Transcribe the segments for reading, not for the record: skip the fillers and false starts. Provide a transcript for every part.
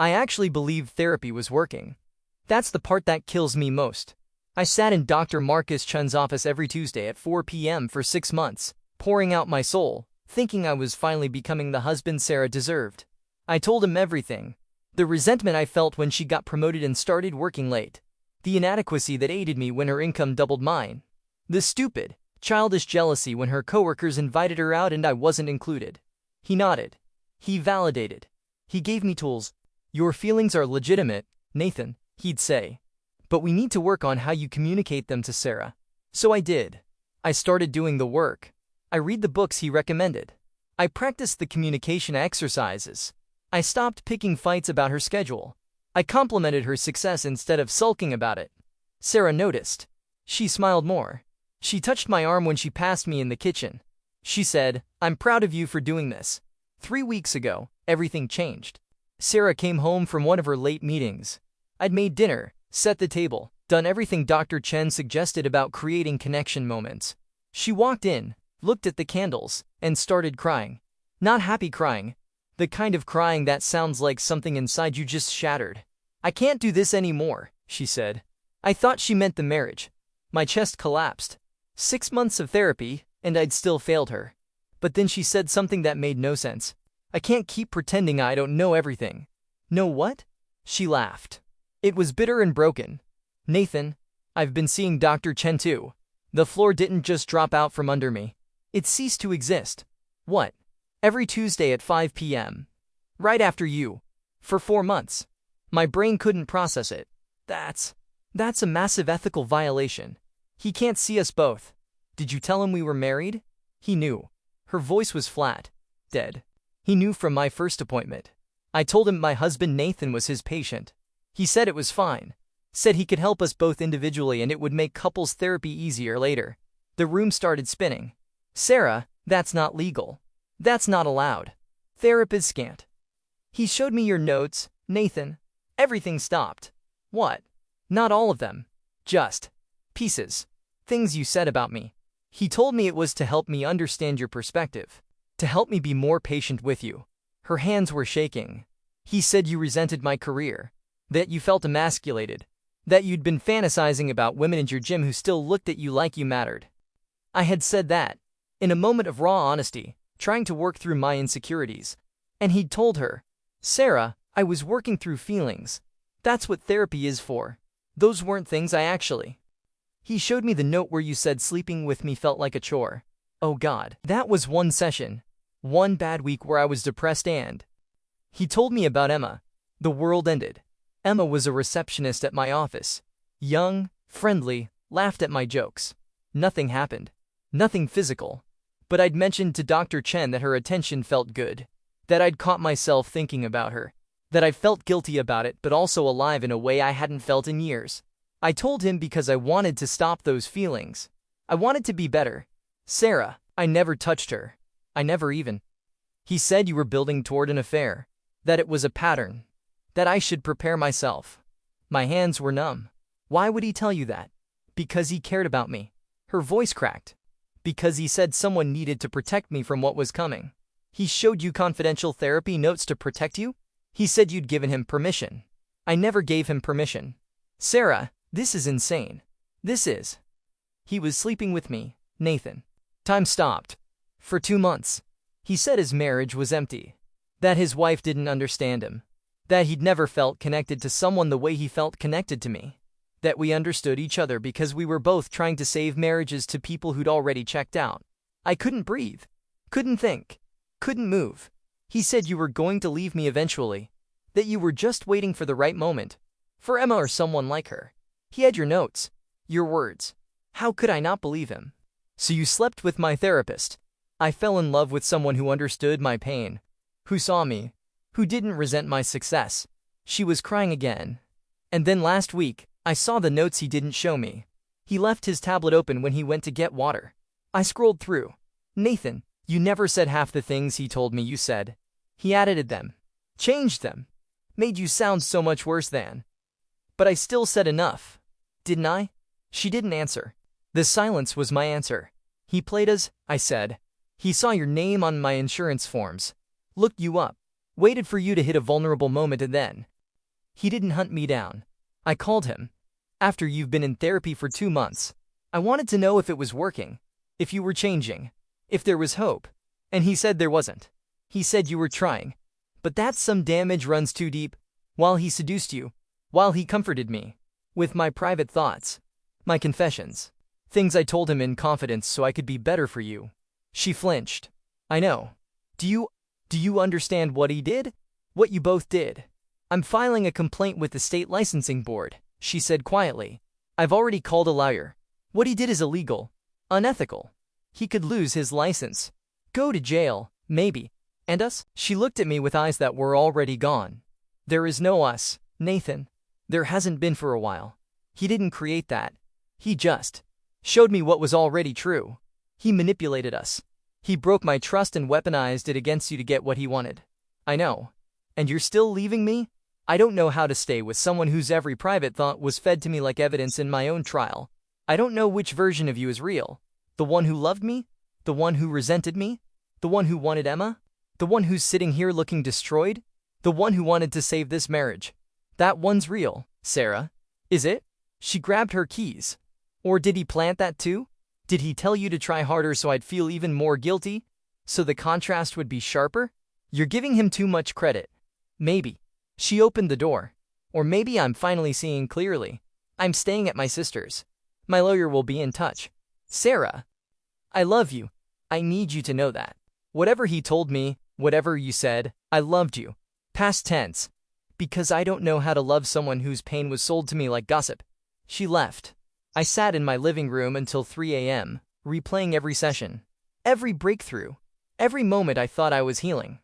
I actually believed therapy was working. That's the part that kills me most. I sat in Dr. Marcus Chun's office every Tuesday at 4 p.m. for 6 months, pouring out my soul, thinking I was finally becoming the husband Sarah deserved. I told him everything. The resentment I felt when she got promoted and started working late. The inadequacy that aided me when her income doubled mine. The stupid, childish jealousy when her coworkers invited her out and I wasn't included. He nodded. He validated. He gave me tools. Your feelings are legitimate, Nathan, he'd say. But we need to work on how you communicate them to Sarah. So I did. I started doing the work. I read the books he recommended. I practiced the communication exercises. I stopped picking fights about her schedule. I complimented her success instead of sulking about it. Sarah noticed. She smiled more. She touched my arm when she passed me in the kitchen. She said, "I'm proud of you for doing this." 3 weeks ago, everything changed. Sarah came home from one of her late meetings. I'd made dinner, set the table, done everything Dr. Chen suggested about creating connection moments. She walked in, looked at the candles, and started crying. Not happy crying. The kind of crying that sounds like something inside you just shattered. "I can't do this anymore," she said. I thought she meant the marriage. My chest collapsed. 6 months of therapy, and I'd still failed her. But then she said something that made no sense. "I can't keep pretending I don't know everything." "Know what?" She laughed. It was bitter and broken. "Nathan, I've been seeing Dr. Chen too. The floor didn't just drop out from under me. It ceased to exist." "What?" "Every Tuesday at 5 p.m. Right after you. For 4 months. My brain couldn't process it. That's a massive ethical violation. He can't see us both." "Did you tell him we were married?" "He knew." Her voice was flat. Dead. "He knew from my first appointment. I told him my husband Nathan was his patient. He said it was fine. Said he could help us both individually and it would make couples therapy easier later." The room started spinning. "Sarah, that's not legal. That's not allowed. Therapists can't." "He showed me your notes, Nathan." Everything stopped. "What?" "Not all of them. Just pieces. Things you said about me. He told me it was to help me understand your perspective. To help me be more patient with you." Her hands were shaking. "He said you resented my career. That you felt emasculated. That you'd been fantasizing about women in your gym who still looked at you like you mattered." I had said that. In a moment of raw honesty, trying to work through my insecurities. And he'd told her, "Sarah, I was working through feelings. That's what therapy is for. Those weren't things I actually." He showed me the note where you said sleeping with me felt like a chore. Oh God, that was one session. One bad week where I was depressed and... He told me about Emma. The world ended. Emma was a receptionist at my office. Young, friendly, laughed at my jokes. Nothing happened. Nothing physical. But I'd mentioned to Dr. Chen that her attention felt good. That I'd caught myself thinking about her. That I felt guilty about it but also alive in a way I hadn't felt in years. I told him because I wanted to stop those feelings. I wanted to be better. "Sarah, I never touched her. I never even." He said you were building toward an affair. That it was a pattern. That I should prepare myself. My hands were numb. "Why would he tell you that?" "Because he cared about me." Her voice cracked. "Because he said someone needed to protect me from what was coming." "He showed you confidential therapy notes to protect you?" "He said you'd given him permission." "I never gave him permission." "Sarah, this is insane. This is..." "He was sleeping with me, Nathan." Time stopped. "For 2 months. He said his marriage was empty. That his wife didn't understand him. That he'd never felt connected to someone the way he felt connected to me. That we understood each other because we were both trying to save marriages to people who'd already checked out. I couldn't breathe. Couldn't think. Couldn't move. He said you were going to leave me eventually. That you were just waiting for the right moment. For Emma or someone like her. He had your notes. Your words. How could I not believe him?" "So you slept with my therapist." "I fell in love with someone who understood my pain. Who saw me. Who didn't resent my success." She was crying again. "And then last week, I saw the notes he didn't show me. He left his tablet open when he went to get water. I scrolled through. Nathan, you never said half the things he told me you said. He edited them. Changed them. Made you sound so much worse than. But I still said enough. Didn't I?" She didn't answer. The silence was my answer. "He played us," I said. "He saw your name on my insurance forms. Looked you up. Waited for you to hit a vulnerable moment and then He didn't hunt me down. I called him. After you've been in therapy for 2 months, I wanted to know if it was working, if you were changing, if there was hope. And he said there wasn't. He said you were trying. But that some damage runs too deep. While he seduced you, while he comforted me, with my private thoughts, my confessions, things I told him in confidence so I could be better for you. She flinched. I know. Do you understand what he did? What you both did? I'm filing a complaint with the state licensing board, she said quietly. I've already called a lawyer. What he did is illegal, unethical. He could lose his license, go to jail, maybe. And us? She looked at me with eyes that were already gone. There is no us, Nathan. There hasn't been for a while. He didn't create that. He just showed me what was already true. He manipulated us. He broke my trust and weaponized it against you to get what he wanted. I know. And you're still leaving me? I don't know how to stay with someone whose every private thought was fed to me like evidence in my own trial. I don't know which version of you is real. The one who loved me? The one who resented me? The one who wanted Emma? The one who's sitting here looking destroyed? The one who wanted to save this marriage? That one's real, Sarah. Is it? She grabbed her keys. Or did he plant that too? Did he tell you to try harder so I'd feel even more guilty? So the contrast would be sharper? You're giving him too much credit. Maybe. She opened the door. Or maybe I'm finally seeing clearly. I'm staying at my sister's. My lawyer will be in touch. Sarah. I love you. I need you to know that. Whatever he told me, whatever you said, I loved you. Past tense. Because I don't know how to love someone whose pain was sold to me like gossip. She left. I sat in my living room until 3 a.m., replaying every session, every breakthrough, every moment I thought I was healing.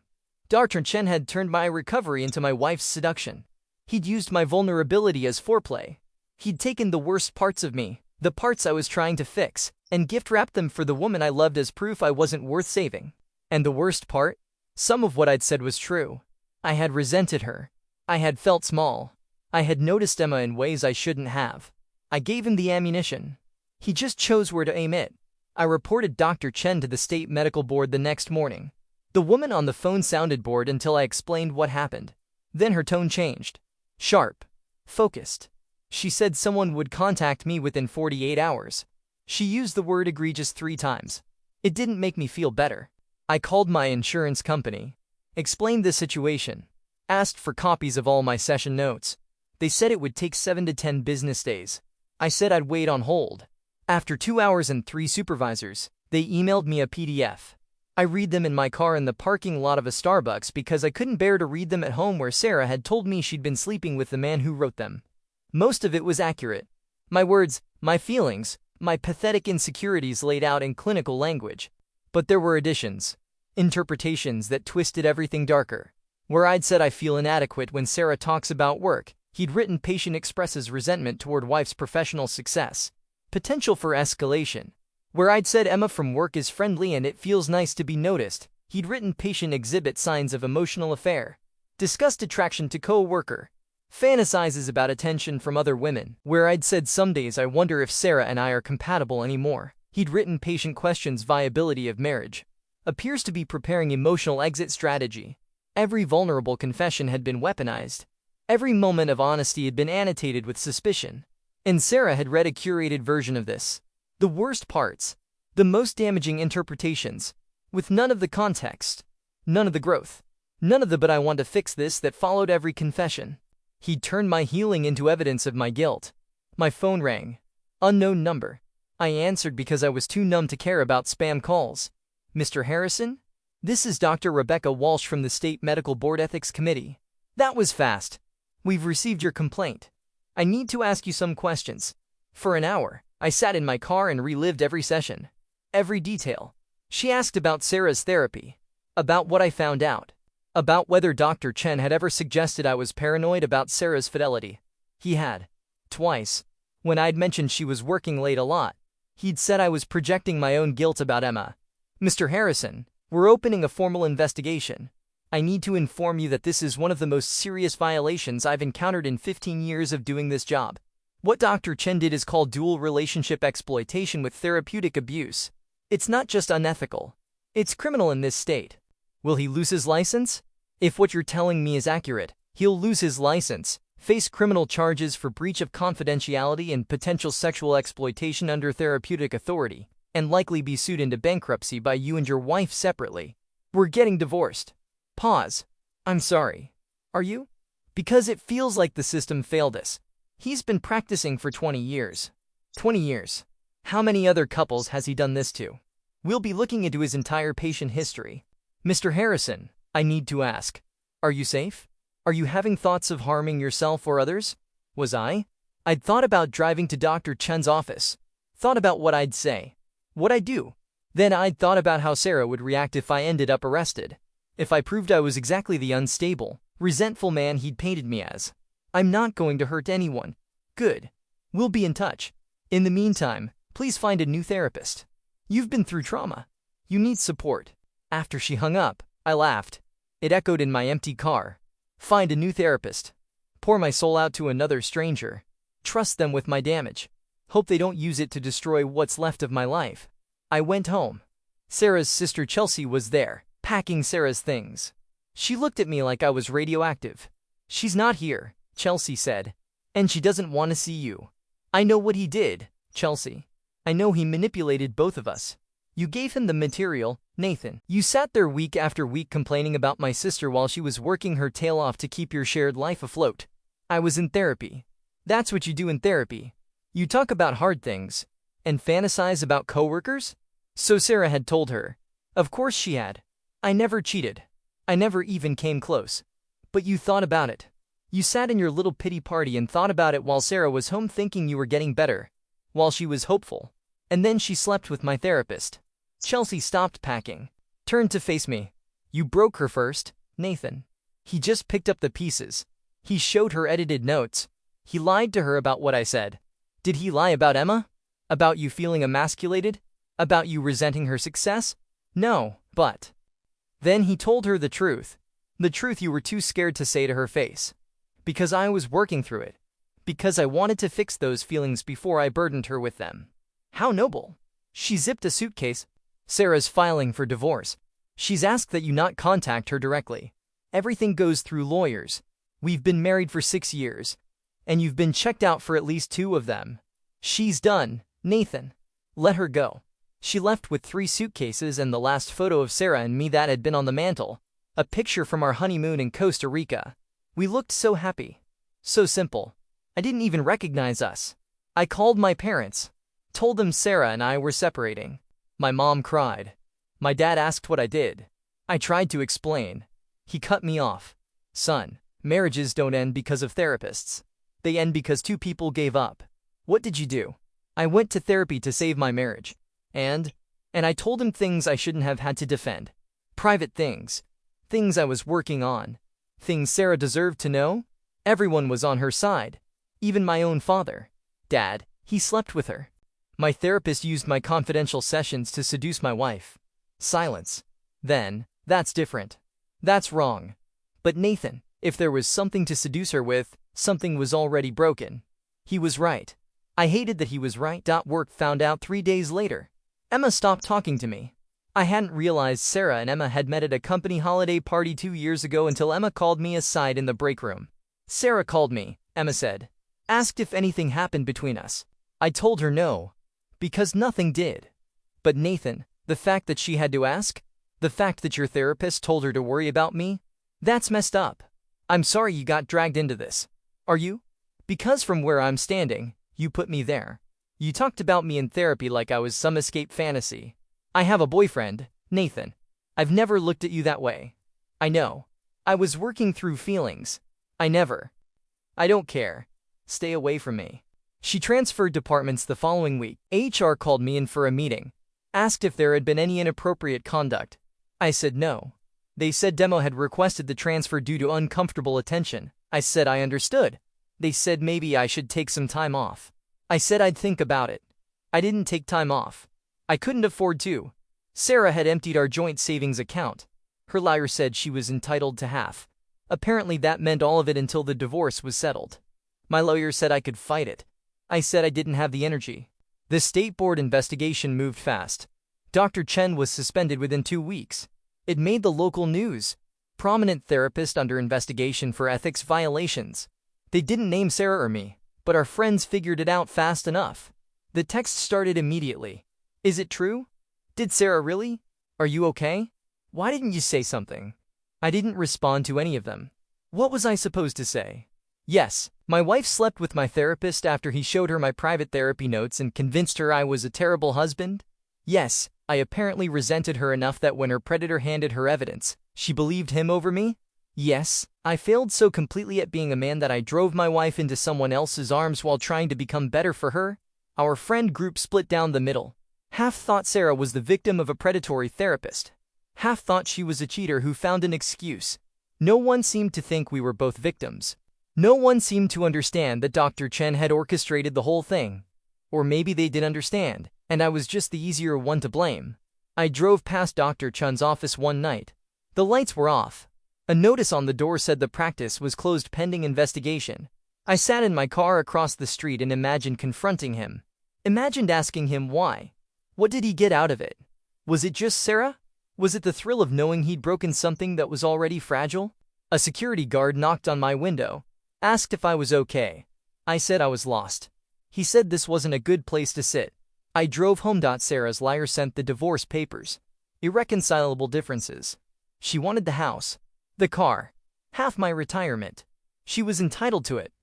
Dr. Chen had turned my recovery into my wife's seduction. He'd used my vulnerability as foreplay. He'd taken the worst parts of me, the parts I was trying to fix, and gift-wrapped them for the woman I loved as proof I wasn't worth saving. And the worst part? Some of what I'd said was true. I had resented her. I had felt small. I had noticed Emma in ways I shouldn't have. I gave him the ammunition. He just chose where to aim it. I reported Dr. Chen to the state medical board the next morning. The woman on the phone sounded bored until I explained what happened. Then her tone changed. Sharp. Focused. She said someone would contact me within 48 hours. She used the word egregious 3 times. It didn't make me feel better. I called my insurance company, explained the situation, asked for copies of all my session notes. They said it would take 7 to 10 business days. I said I'd wait on hold. After 2 hours and 3 supervisors, they emailed me a PDF. I read them in my car in the parking lot of a Starbucks because I couldn't bear to read them at home where Sarah had told me she'd been sleeping with the man who wrote them. Most of it was accurate. My words, my feelings, my pathetic insecurities laid out in clinical language. But there were additions, interpretations that twisted everything darker. Where I'd said I feel inadequate when Sarah talks about work, he'd written patient expresses resentment toward wife's professional success. Potential for escalation. Where I'd said Emma from work is friendly and it feels nice to be noticed, he'd written patient exhibit signs of emotional affair. Discussed attraction to co-worker. Fantasizes about attention from other women. Where I'd said some days I wonder if Sarah and I are compatible anymore. He'd written patient questions viability of marriage. Appears to be preparing emotional exit strategy. Every vulnerable confession had been weaponized. Every moment of honesty had been annotated with suspicion. And Sarah had read a curated version of this. The worst parts. The most damaging interpretations. With none of the context. None of the growth. None of the but I want to fix this that followed every confession. He'd turned my healing into evidence of my guilt. My phone rang. Unknown number. I answered because I was too numb to care about spam calls. Mr. Harrison? This is Dr. Rebecca Walsh from the State Medical Board Ethics Committee. That was fast. We've received your complaint. I need to ask you some questions. For an hour, I sat in my car and relived every session. Every detail. She asked about Sarah's therapy. About what I found out. About whether Dr. Chen had ever suggested I was paranoid about Sarah's fidelity. He had. Twice. When I'd mentioned she was working late a lot. He'd said I was projecting my own guilt about Emma. Mr. Harrison, we're opening a formal investigation. I need to inform you that this is one of the most serious violations I've encountered in 15 years of doing this job. What Dr. Chen did is called dual relationship exploitation with therapeutic abuse. It's not just unethical. It's criminal in this state. Will he lose his license? If what you're telling me is accurate, he'll lose his license, face criminal charges for breach of confidentiality and potential sexual exploitation under therapeutic authority, and likely be sued into bankruptcy by you and your wife separately. We're getting divorced. Pause. I'm sorry. Are you? Because it feels like the system failed us. He's been practicing for 20 years. 20 years. How many other couples has he done this to? We'll be looking into his entire patient history. Mr. Harrison, I need to ask. Are you safe? Are you having thoughts of harming yourself or others? Was I? I'd thought about driving to Dr. Chen's office. Thought about what I'd say. What I'd do. Then I'd thought about how Sarah would react if I ended up arrested. If I proved I was exactly the unstable, resentful man he'd painted me as. I'm not going to hurt anyone. Good. We'll be in touch. In the meantime, please find a new therapist. You've been through trauma. You need support. After she hung up, I laughed. It echoed in my empty car. Find a new therapist. Pour my soul out to another stranger. Trust them with my damage. Hope they don't use it to destroy what's left of my life. I went home. Sarah's sister Chelsea was there, packing Sarah's things. She looked at me like I was radioactive. She's not here, Chelsea said. And she doesn't want to see you. I know what he did, Chelsea. I know he manipulated both of us. You gave him the material, Nathan. You sat there week after week complaining about my sister while she was working her tail off to keep your shared life afloat. I was in therapy. That's what you do in therapy. You talk about hard things. And fantasize about coworkers? So Sarah had told her. Of course she had. I never cheated. I never even came close. But you thought about it. You sat in your little pity party and thought about it while Sarah was home thinking you were getting better. While she was hopeful. And then she slept with my therapist. Chelsea stopped packing. Turned to face me. You broke her first, Nathan. He just picked up the pieces. He showed her edited notes. He lied to her about what I said. Did he lie about Emma? About you feeling emasculated? About you resenting her success? No, but... Then he told her the truth. The truth you were too scared to say to her face. Because I was working through it. Because I wanted to fix those feelings before I burdened her with them. How noble. She zipped a suitcase. Sarah's filing for divorce. She's asked that you not contact her directly. Everything goes through lawyers. We've been married for 6 years. And you've been checked out for at least 2 of them. She's done, Nathan. Let her go. She left with 3 suitcases and the last photo of Sarah and me that had been on the mantle. A picture from our honeymoon in Costa Rica. We looked so happy. So simple. I didn't even recognize us. I called my parents. Told them Sarah and I were separating. My mom cried. My dad asked what I did. I tried to explain. He cut me off. Son, marriages don't end because of therapists. They end because 2 people gave up. What did you do? I went to therapy to save my marriage. And I told him things I shouldn't have had to defend. Private things. Things I was working on. Things Sarah deserved to know. Everyone was on her side. Even my own father. Dad, he slept with her. My therapist used my confidential sessions to seduce my wife. Silence. Then, that's different. That's wrong. But Nathan, if there was something to seduce her with, something was already broken. He was right. I hated that he was right. Work found out 3 days later. Emma stopped talking to me. I hadn't realized Sarah and Emma had met at a company holiday party 2 years ago until Emma called me aside in the break room. Sarah called me, Emma said. Asked if anything happened between us. I told her no. Because nothing did. But Nathan, the fact that she had to ask? The fact that your therapist told her to worry about me? That's messed up. I'm sorry you got dragged into this. Are you? Because from where I'm standing, you put me there. You talked about me in therapy like I was some escape fantasy. I have a boyfriend, Nathan. I've never looked at you that way. I know. I was working through feelings. I don't care. Stay away from me. She transferred departments the following week. HR called me in for a meeting. Asked if there had been any inappropriate conduct. I said no. They said Demo had requested the transfer due to uncomfortable attention. I said I understood. They said maybe I should take some time off. I said I'd think about it. I didn't take time off. I couldn't afford to. Sarah had emptied our joint savings account. Her lawyer said she was entitled to half. Apparently that meant all of it until the divorce was settled. My lawyer said I could fight it. I said I didn't have the energy. The state board investigation moved fast. Dr. Chen was suspended within 2 weeks. It made the local news. Prominent therapist under investigation for ethics violations. They didn't name Sarah or me, but our friends figured it out fast enough. The text started immediately. Is it true? Did Sarah really? Are you okay? Why didn't you say something? I didn't respond to any of them. What was I supposed to say? Yes, my wife slept with my therapist after he showed her my private therapy notes and convinced her I was a terrible husband. Yes, I apparently resented her enough that when her predator handed her evidence, she believed him over me. Yes, I failed so completely at being a man that I drove my wife into someone else's arms while trying to become better for her. Our friend group split down the middle. Half thought Sarah was the victim of a predatory therapist. Half thought she was a cheater who found an excuse. No one seemed to think we were both victims. No one seemed to understand that Dr. Chen had orchestrated the whole thing. Or maybe they did understand, and I was just the easier one to blame. I drove past Dr. Chen's office one night. The lights were off. A notice on the door said the practice was closed pending investigation. I sat in my car across the street and imagined confronting him. Imagined asking him why. What did he get out of it? Was it just Sarah? Was it the thrill of knowing he'd broken something that was already fragile? A security guard knocked on my window, asked if I was okay. I said I was lost. He said this wasn't a good place to sit. I drove home. Sarah's liar sent the divorce papers. Irreconcilable differences. She wanted the house, the car, half my retirement. She was entitled to it.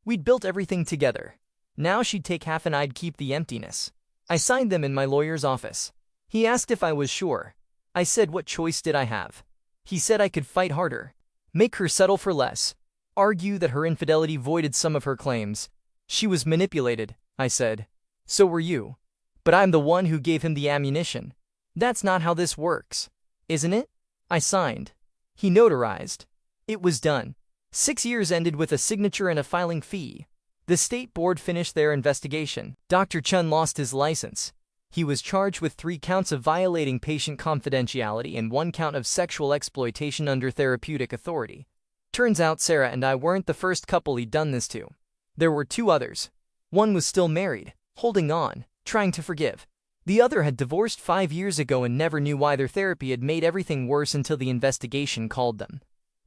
We'd built everything together. Now she'd take half and I'd keep the emptiness. I signed them in my lawyer's office. He asked if I was sure. I said what choice did I have? He said I could fight harder, make her settle for less, argue that her infidelity voided some of her claims. She was manipulated, I said. So were you. But I'm the one who gave him the ammunition. That's not how this works, isn't it? I signed. He notarized. It was done. 6 years ended with a signature and a filing fee. The state board finished their investigation. Dr. Chen lost his license. He was charged with 3 counts of violating patient confidentiality and 1 count of sexual exploitation under therapeutic authority. Turns out Sarah and I weren't the first couple he'd done this to. There were 2 others. One was still married, holding on, trying to forgive. The other had divorced 5 years ago and never knew why their therapy had made everything worse until the investigation called them.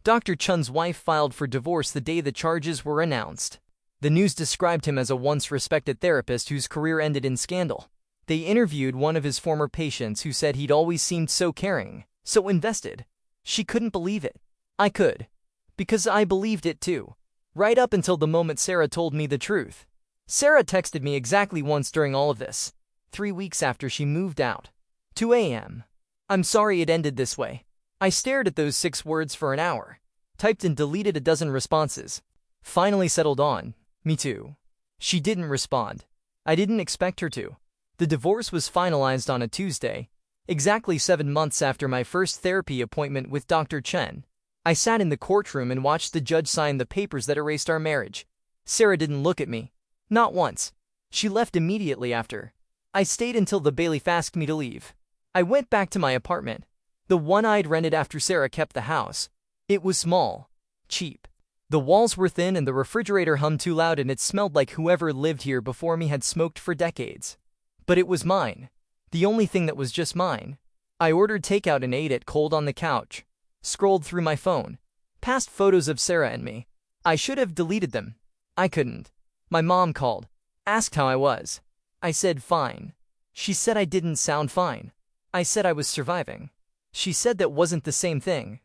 Dr. Chen's wife filed for divorce the day the charges were announced. The news described him as a once-respected therapist whose career ended in scandal. They interviewed one of his former patients who said he'd always seemed so caring, so invested. She couldn't believe it. I could. Because I believed it too. Right up until the moment Sarah told me the truth. Sarah texted me exactly once during all of this. 3 weeks after she moved out. 2 a.m. I'm sorry it ended this way. I stared at those 6 words for an hour. Typed and deleted a dozen responses. Finally settled on, me too. She didn't respond. I didn't expect her to. The divorce was finalized on a Tuesday, exactly 7 months after my first therapy appointment with Dr. Chen. I sat in the courtroom and watched the judge sign the papers that erased our marriage. Sarah didn't look at me. Not once. She left immediately after. I stayed until the bailiff asked me to leave. I went back to my apartment. The one I'd rented after Sarah kept the house. It was small. Cheap. The walls were thin and the refrigerator hummed too loud and it smelled like whoever lived here before me had smoked for decades. But it was mine. The only thing that was just mine. I ordered takeout and ate it cold on the couch. Scrolled through my phone. Past photos of Sarah and me. I should have deleted them. I couldn't. My mom called. Asked how I was. I said fine. She said I didn't sound fine. I said I was surviving. She said that wasn't the same thing.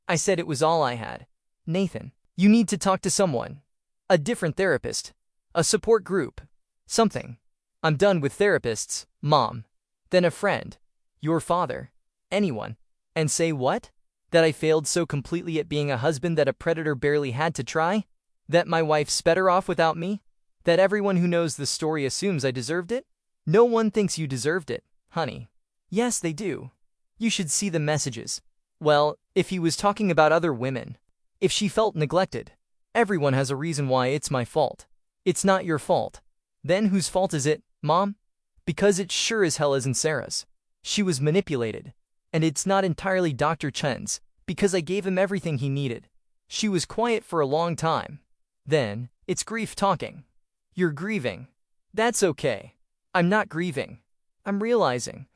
I said it was all I had. Nathan, you need to talk to someone. A different therapist. A support group. Something. I'm done with therapists, Mom. Then a friend. Your father. Anyone. And say what? That I failed so completely at being a husband that a predator barely had to try? That my wife's better off without me? That everyone who knows the story assumes I deserved it? No one thinks you deserved it, honey. Yes, they do. You should see the messages. Well, if he was talking about other women. If she felt neglected. Everyone has a reason why it's my fault. It's not your fault. Then whose fault is it, Mom? Because it sure as hell isn't Sarah's. She was manipulated. And it's not entirely Dr. Chen's, because I gave him everything he needed. She was quiet for a long time. Then, it's grief talking. You're grieving. That's okay. I'm not grieving. I'm realizing.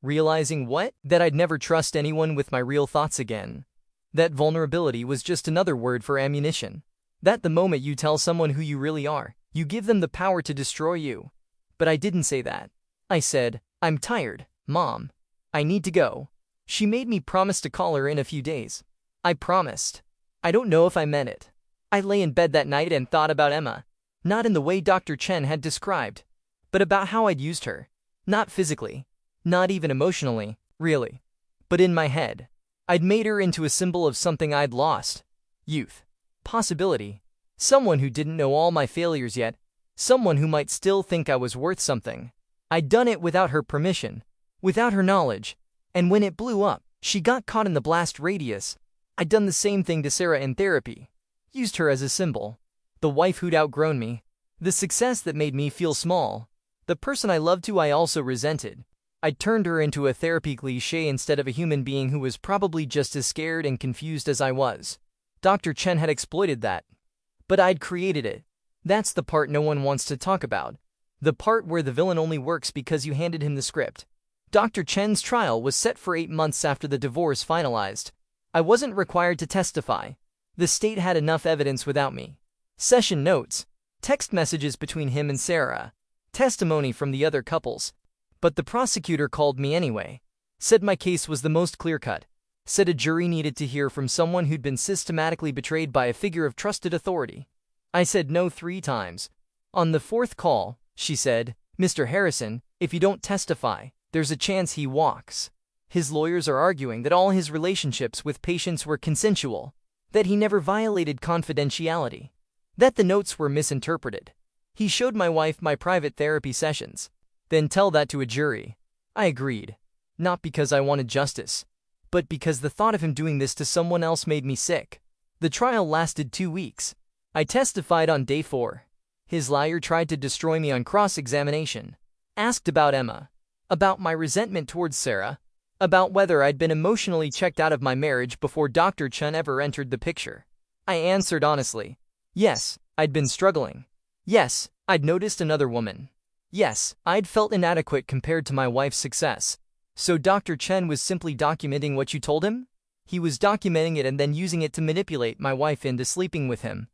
Realizing what? That I'd never trust anyone with my real thoughts again. That vulnerability was just another word for ammunition. That the moment you tell someone who you really are, you give them the power to destroy you. But I didn't say that. I said, "I'm tired, Mom. I need to go." She made me promise to call her in a few days. I promised. I don't know if I meant it. I lay in bed that night and thought about Emma. Not in the way Dr. Chen had described, but about how I'd used her. Not physically. Not even emotionally, really. But in my head. I'd made her into a symbol of something I'd lost. Youth. Possibility. Someone who didn't know all my failures yet. Someone who might still think I was worth something. I'd done it without her permission. Without her knowledge. And when it blew up, she got caught in the blast radius. I'd done the same thing to Sarah in therapy. Used her as a symbol. The wife who'd outgrown me. The success that made me feel small. The person I loved who I also resented. I'd turned her into a therapy cliché instead of a human being who was probably just as scared and confused as I was. Dr. Chen had exploited that. But I'd created it. That's the part no one wants to talk about. The part where the villain only works because you handed him the script. Dr. Chen's trial was set for 8 months after the divorce finalized. I wasn't required to testify. The state had enough evidence without me. Session notes. Text messages between him and Sarah. Testimony from the other couples. But the prosecutor called me anyway. Said my case was the most clear-cut. Said a jury needed to hear from someone who'd been systematically betrayed by a figure of trusted authority. I said no 3 times. On the 4th call, she said, "Mr. Harrison, if you don't testify, there's a chance he walks." His lawyers are arguing that all his relationships with patients were consensual, that he never violated confidentiality, that the notes were misinterpreted. He showed my wife my private therapy sessions. Then tell that to a jury. I agreed. Not because I wanted justice, but because the thought of him doing this to someone else made me sick. The trial lasted 2 weeks. I testified on day 4. His lawyer tried to destroy me on cross-examination. Asked about Emma. About my resentment towards Sarah. About whether I'd been emotionally checked out of my marriage before Dr. Chen ever entered the picture. I answered honestly. Yes, I'd been struggling. Yes, I'd noticed another woman. Yes, I'd felt inadequate compared to my wife's success. So Dr. Chen was simply documenting what you told him? He was documenting it and then using it to manipulate my wife into sleeping with him.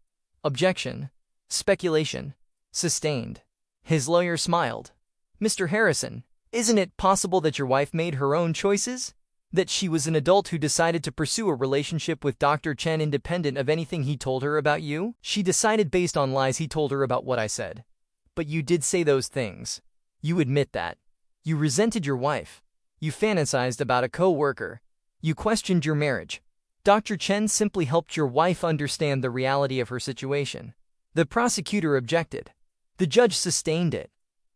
Objection. Speculation. Sustained. His lawyer smiled. Mr. Harrison, isn't it possible that your wife made her own choices? That she was an adult who decided to pursue a relationship with Dr. Chen independent of anything he told her about you? She decided based on lies he told her about what I said. But you did say those things. You admit that. You resented your wife. You fantasized about a co-worker. You questioned your marriage. Dr. Chen simply helped your wife understand the reality of her situation. The prosecutor objected. The judge sustained it.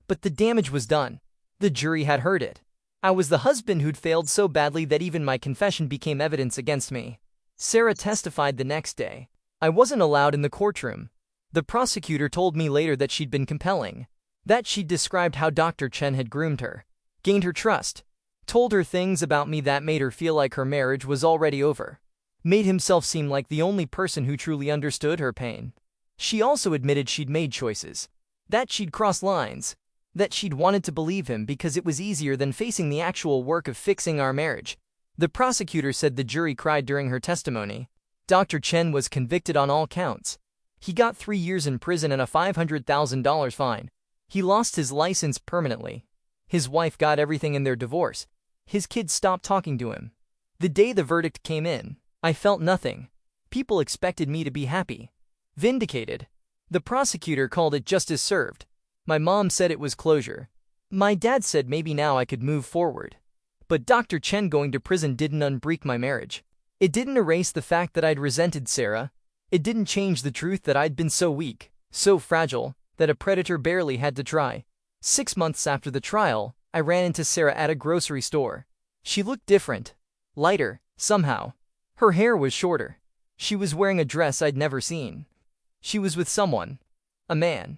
But the damage was done. The jury had heard it. I was the husband who'd failed so badly that even my confession became evidence against me. Sarah testified the next day. I wasn't allowed in the courtroom. The prosecutor told me later that she'd been compelling. That she'd described how Dr. Chen had groomed her, gained her trust, told her things about me that made her feel like her marriage was already over, made himself seem like the only person who truly understood her pain. She also admitted she'd made choices, that she'd crossed lines, that she'd wanted to believe him because it was easier than facing the actual work of fixing our marriage. The prosecutor said the jury cried during her testimony. Dr. Chen was convicted on all counts. He got 3 years in prison and a $500,000 fine. He lost his license permanently. His wife got everything in their divorce. His kids stopped talking to him. The day the verdict came in, I felt nothing. People expected me to be happy. Vindicated. The prosecutor called it justice served. My mom said it was closure. My dad said maybe now I could move forward. But Dr. Chen going to prison didn't unbreak my marriage. It didn't erase the fact that I'd resented Sarah. It didn't change the truth that I'd been so weak, so fragile, that a predator barely had to try. 6 months after the trial, I ran into Sarah at a grocery store. She looked different. Lighter, somehow. Her hair was shorter. She was wearing a dress I'd never seen. She was with someone. A man.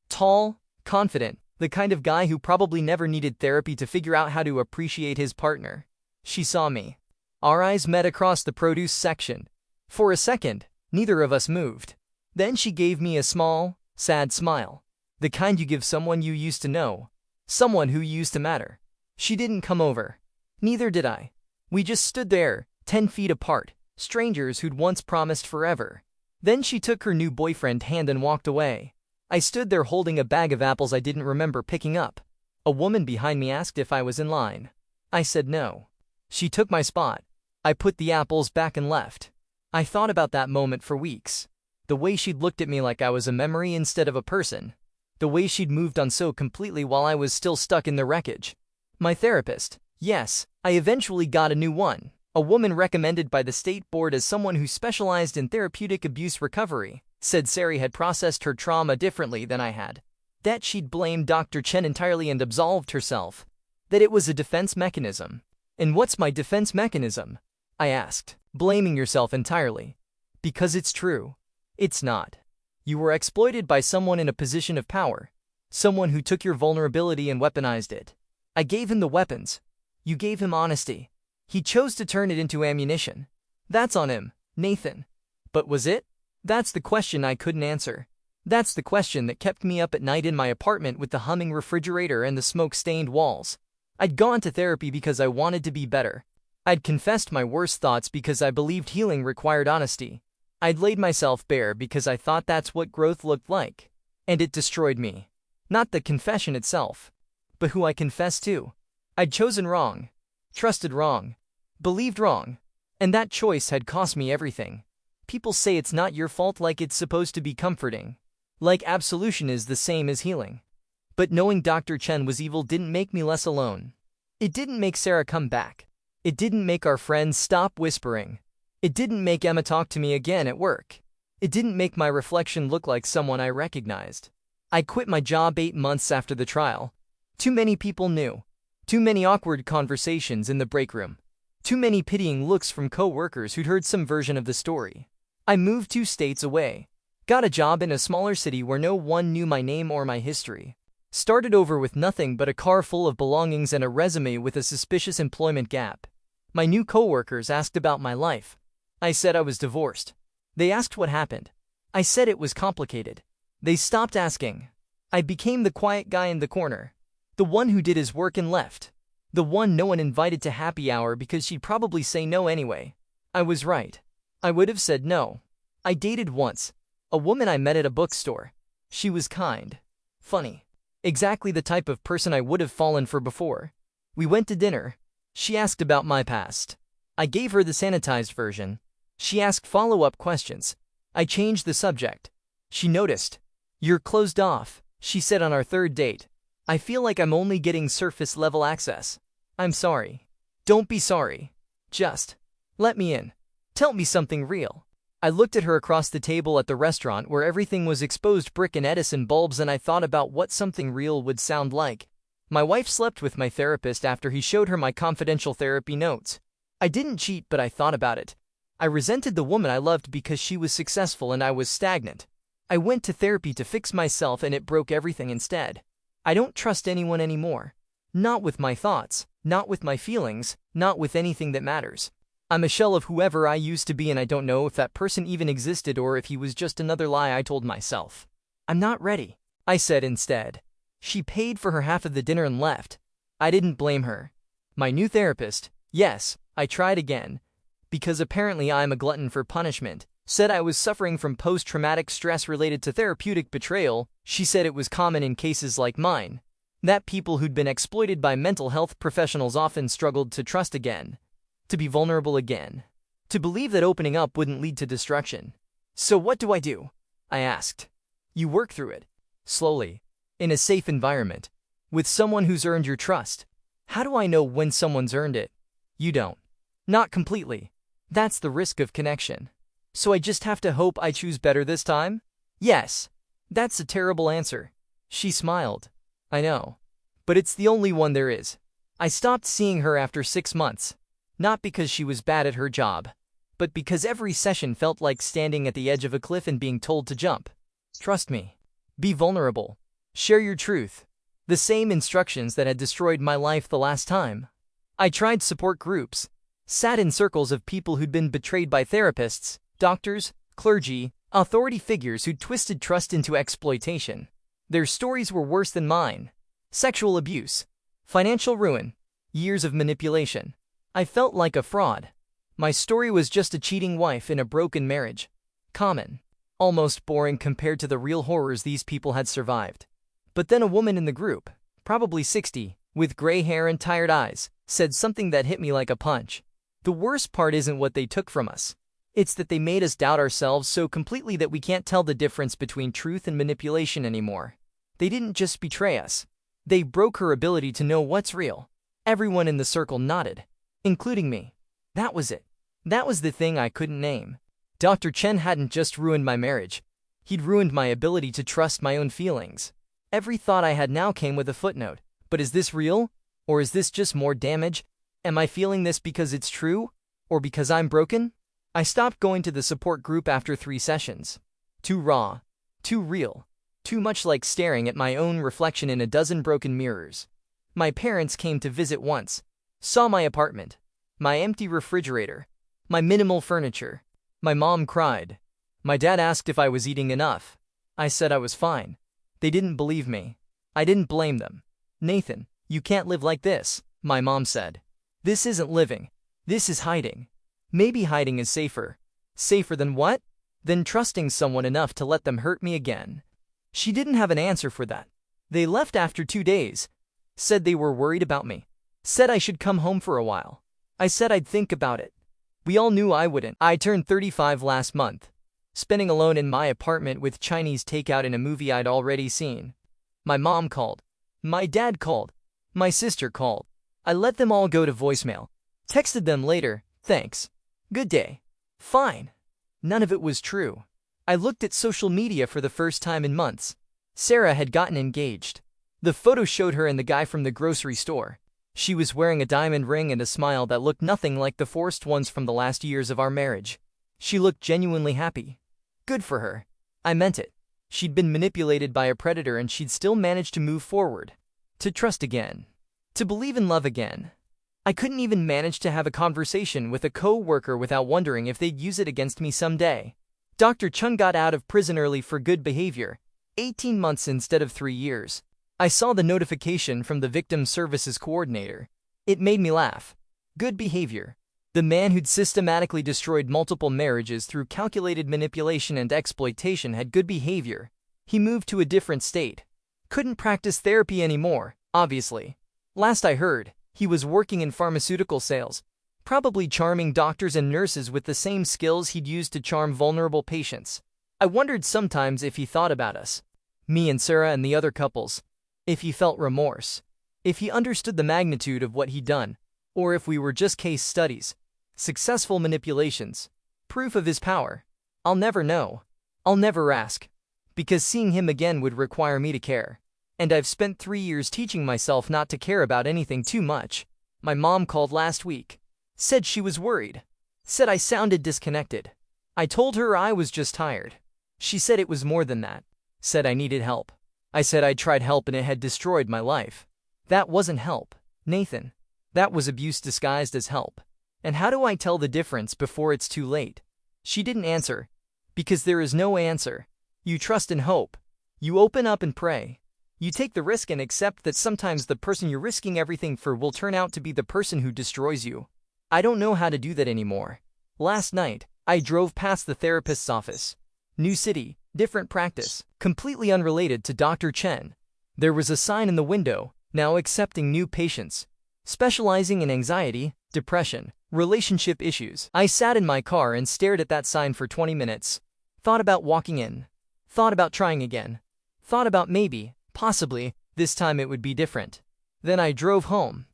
Tall, confident, the kind of guy who probably never needed therapy to figure out how to appreciate his partner. She saw me. Our eyes met across the produce section. For a second, neither of us moved. Then she gave me a small, sad smile. The kind you give someone you used to know. Someone who used to matter. She didn't come over. Neither did I. We just stood there, 10 feet apart, strangers who'd once promised forever. Then she took her new boyfriend's hand and walked away. I stood there holding a bag of apples I didn't remember picking up. A woman behind me asked if I was in line. I said no. She took my spot. I put the apples back and left. I thought about that moment for weeks. The way she'd looked at me like I was a memory instead of a person. The way she'd moved on so completely while I was still stuck in the wreckage. My therapist. Yes, I eventually got a new one. A woman recommended by the state board as someone who specialized in therapeutic abuse recovery, said Sari had processed her trauma differently than I had. That she'd blamed Dr. Chen entirely and absolved herself. That it was a defense mechanism. And what's my defense mechanism? I asked. Blaming yourself entirely. Because it's true. It's not. You were exploited by someone in a position of power. Someone who took your vulnerability and weaponized it. I gave him the weapons. You gave him honesty. He chose to turn it into ammunition. That's on him, Nathan. But was it? That's the question I couldn't answer. That's the question that kept me up at night in my apartment with the humming refrigerator and the smoke-stained walls. I'd gone to therapy because I wanted to be better. I'd confessed my worst thoughts because I believed healing required honesty. I'd laid myself bare because I thought that's what growth looked like. And it destroyed me. Not the confession itself, but who I confessed to. I'd chosen wrong. Trusted wrong. Believed wrong. And that choice had cost me everything. People say it's not your fault like it's supposed to be comforting. Like absolution is the same as healing. But knowing Dr. Chen was evil didn't make me less alone. It didn't make Sarah come back. It didn't make our friends stop whispering. It didn't make Emma talk to me again at work. It didn't make my reflection look like someone I recognized. I quit my job 8 months after the trial. Too many people knew. Too many awkward conversations in the break room. Too many pitying looks from co-workers who'd heard some version of the story. I moved 2 states away. Got a job in a smaller city where no one knew my name or my history. Started over with nothing but a car full of belongings and a resume with a suspicious employment gap. My new co-workers asked about my life. I said I was divorced. They asked what happened. I said it was complicated. They stopped asking. I became the quiet guy in the corner. The one who did his work and left. The one no one invited to happy hour because she'd probably say no anyway. I was right. I would have said no. I dated once. A woman I met at a bookstore. She was kind. Funny. Exactly the type of person I would have fallen for before. We went to dinner. She asked about my past. I gave her the sanitized version. She asked follow-up questions. I changed the subject. She noticed. You're closed off, she said on our 3rd date. I feel like I'm only getting surface-level access. I'm sorry. Don't be sorry. Just let me in. Tell me something real. I looked at her across the table at the restaurant where everything was exposed brick and Edison bulbs, and I thought about what something real would sound like. My wife slept with my therapist after he showed her my confidential therapy notes. I didn't cheat, but I thought about it. I resented the woman I loved because she was successful and I was stagnant. I went to therapy to fix myself and it broke everything instead. I don't trust anyone anymore. Not with my thoughts, not with my feelings, not with anything that matters. I'm a shell of whoever I used to be, and I don't know if that person even existed or if he was just another lie I told myself. I'm not ready, I said instead. She paid for her half of the dinner and left. I didn't blame her. My new therapist, yes, I tried again. Because apparently I'm a glutton for punishment, said I was suffering from post-traumatic stress related to therapeutic betrayal. She said it was common in cases like mine. That people who'd been exploited by mental health professionals often struggled to trust again. To be vulnerable again. To believe that opening up wouldn't lead to destruction. So what do? I asked. You work through it. Slowly. In a safe environment. With someone who's earned your trust. How do I know when someone's earned it? You don't. Not completely. That's the risk of connection. So I just have to hope I choose better this time? Yes. That's a terrible answer. She smiled. I know. But it's the only one there is. I stopped seeing her after 6 months. Not because she was bad at her job, but because every session felt like standing at the edge of a cliff and being told to jump. Trust me. Be vulnerable. Share your truth. The same instructions that had destroyed my life the last time. I tried support groups. Sat in circles of people who'd been betrayed by therapists, doctors, clergy, authority figures who'd twisted trust into exploitation. Their stories were worse than mine. Sexual abuse. Financial ruin. Years of manipulation. I felt like a fraud. My story was just a cheating wife in a broken marriage. Common. almost boring compared to the real horrors these people had survived. But then a woman in the group, probably 60, with gray hair and tired eyes, said something that hit me like a punch. The worst part isn't what they took from us. It's that they made us doubt ourselves so completely that we can't tell the difference between truth and manipulation anymore. They didn't just betray us. They broke her ability to know what's real. Everyone in the circle nodded, including me. That was it. That was the thing I couldn't name. Dr. Chen hadn't just ruined my marriage. He'd ruined my ability to trust my own feelings. Every thought I had now came with a footnote. But is this real? Or is this just more damage? Am I feeling this because it's true? Or because I'm broken? I stopped going to the support group after 3 sessions. Too raw. Too real. Too much like staring at my own reflection in a dozen broken mirrors. My parents came to visit once. Saw my apartment. My empty refrigerator. My minimal furniture. My mom cried. My dad asked if I was eating enough. I said I was fine. They didn't believe me. I didn't blame them. Nathan, you can't live like this, my mom said. This isn't living. This is hiding. Maybe hiding is safer. Safer than what? Than trusting someone enough to let them hurt me again. She didn't have an answer for that. They left after 2 days. Said they were worried about me. Said I should come home for a while. I said I'd think about it. We all knew I wouldn't. I turned 35 last month. Spending alone in my apartment with Chinese takeout in a movie I'd already seen. My mom called. My dad called. My sister called. I let them all go to voicemail. Texted them later, thanks. Good day. Fine. None of it was true. I looked at social media for the first time in months. Sarah had gotten engaged. The photo showed her and the guy from the grocery store. She was wearing a diamond ring and a smile that looked nothing like the forced ones from the last years of our marriage. She looked genuinely happy. Good for her. I meant it. She'd been manipulated by a predator and she'd still managed to move forward. To trust again. To believe in love again. I couldn't even manage to have a conversation with a co-worker without wondering if they'd use it against me someday. Dr. Chung got out of prison early for good behavior, 18 months instead of 3 years. I saw the notification from the victim services coordinator. It made me laugh. Good behavior. The man who'd systematically destroyed multiple marriages through calculated manipulation and exploitation had good behavior. He moved to a different state. Couldn't practice therapy anymore, obviously. Last I heard, he was working in pharmaceutical sales, probably charming doctors and nurses with the same skills he'd used to charm vulnerable patients. I wondered sometimes if he thought about us, me and Sarah and the other couples, if he felt remorse, if he understood the magnitude of what he'd done, or if we were just case studies, successful manipulations, proof of his power. I'll never know. I'll never ask. Because seeing him again would require me to care. And I've spent 3 years teaching myself not to care about anything too much. My mom called last week. Said she was worried. Said I sounded disconnected. I told her I was just tired. She said it was more than that. Said I needed help. I said I'd tried help and it had destroyed my life. That wasn't help, Nathan. That was abuse disguised as help. And how do I tell the difference before it's too late? She didn't answer. Because there is no answer. You trust and hope. You open up and pray. You take the risk and accept that sometimes the person you're risking everything for will turn out to be the person who destroys you. I don't know how to do that anymore. Last night, I drove past the therapist's office. New city, different practice, completely unrelated to Dr. Chen. There was a sign in the window, now accepting new patients, specializing in anxiety, depression, relationship issues. I sat in my car and stared at that sign for 20 minutes. Thought about walking in. Thought about trying again. Thought about maybe, possibly, this time it would be different. Then I drove home.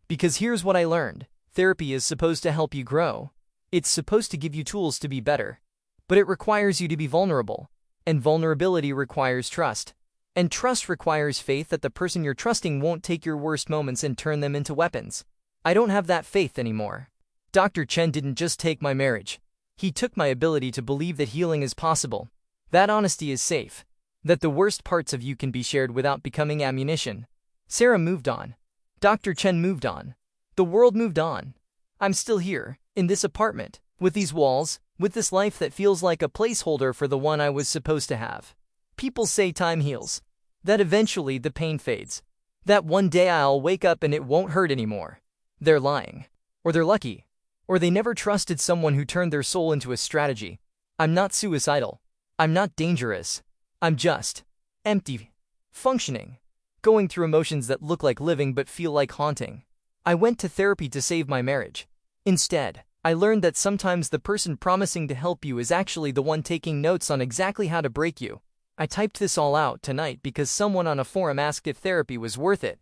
Because here's what I learned. Therapy is supposed to help you grow. It's supposed to give you tools to be better. But it requires you to be vulnerable. And vulnerability requires trust. And trust requires faith that the person you're trusting won't take your worst moments and turn them into weapons. I don't have that faith anymore. Dr. Chen didn't just take my marriage. He took my ability to believe that healing is possible. That honesty is safe. That the worst parts of you can be shared without becoming ammunition. Sarah moved on. Dr. Chen moved on. The world moved on. I'm still here, in this apartment, with these walls, with this life that feels like a placeholder for the one I was supposed to have. People say time heals. That eventually the pain fades. That one day I'll wake up and it won't hurt anymore. They're lying. Or they're lucky. Or they never trusted someone who turned their soul into a strategy. I'm not suicidal. I'm not dangerous. I'm just empty, functioning, going through emotions that look like living but feel like haunting. I went to therapy to save my marriage. Instead, I learned that sometimes the person promising to help you is actually the one taking notes on exactly how to break you. I typed this all out tonight because someone on a forum asked if therapy was worth it.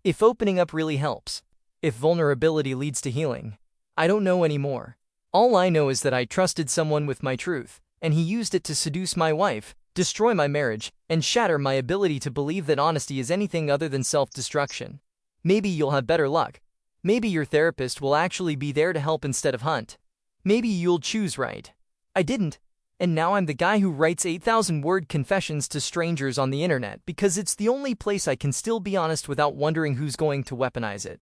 If opening up really helps. If vulnerability leads to healing. I don't know anymore. All I know is that I trusted someone with my truth, and he used it to seduce my wife, destroy my marriage, and shatter my ability to believe that honesty is anything other than self-destruction. Maybe you'll have better luck. Maybe your therapist will actually be there to help instead of hunt. Maybe you'll choose right. I didn't. And now I'm the guy who writes 8,000-word confessions to strangers on the internet because it's the only place I can still be honest without wondering who's going to weaponize it.